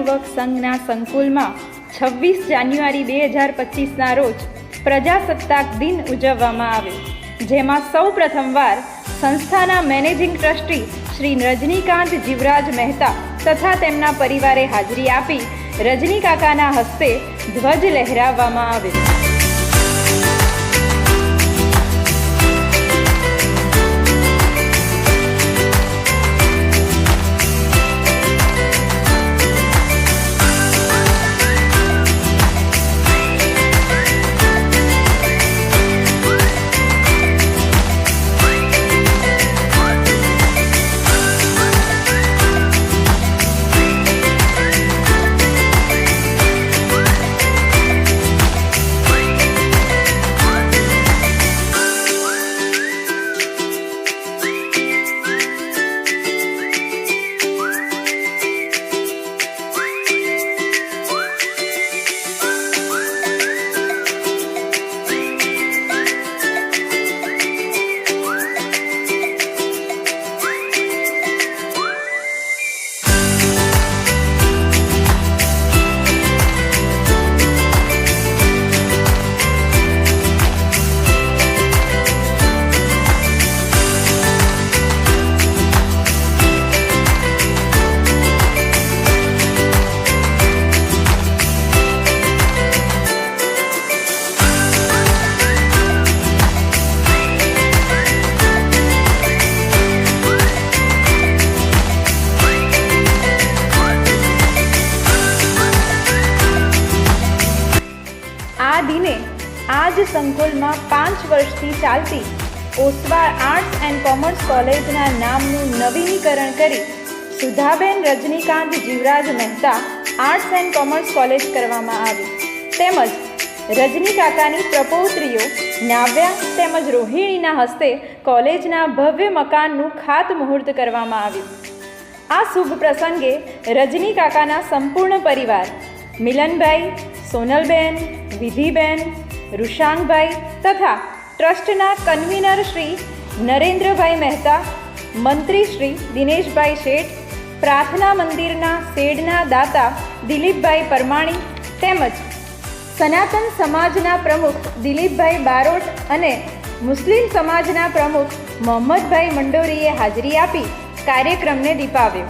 યુવક સંઘના સંકુલમાં 26 જાન્યુઆરી 2025ના રોજ પ્રજાસત્તાક દિન ઉજવવામાં આવ્યો, જેમાં સૌ પ્રથમવાર સંસ્થાના મેનેજિંગ ટ્રસ્ટી શ્રી રજનીકાંત જીવરાજ મહેતા તથા તેમના પરિવારે હાજરી આપી રજની કાકાના હસ્તે ધ્વજ લહેરાવવામાં આવ્યો. આ દિને આ જ સંકુલમાં 5 વર્ષથી ચાલતી ઓસવાળ આર્ટ્સ એન્ડ કોમર્સ કોલેજના નામનું નવીનીકરણ કરી Sudhaben Rajnikant Jivraj Mehta arts and commerce college કરવામાં આવી, તેમજ રજની કાકાની પ્રપૌત્રીઓ નાવ્યા તેમજ રોહિણીના હસ્તે કોલેજના ભવ્ય મકાનનું ખાતમુહૂર્ત કરવામાં આવ્યું. આ શુભ પ્રસંગે રજની કાકાના સંપૂર્ણ પરિવાર મિલનભાઈ, સોનલબેન, વિધિબેન, ઋષાંગભાઈ તથા ટ્રસ્ટના કન્વીનર શ્રી નરેન્દ્રભાઈ મહેતા, મંત્રી શ્રી દિનેશભાઈ શેઠ, પ્રાર્થના મંદિરના શેડના દાતા દિલીપભાઈ પરમાણી તેમજ સનાતન સમાજના પ્રમુખ દિલીપભાઈ બારોટ અને મુસ્લિમ સમાજના પ્રમુખ મોહમ્મદભાઈ મંડોરીએ હાજરી આપી કાર્યક્રમને દીપાવ્યો.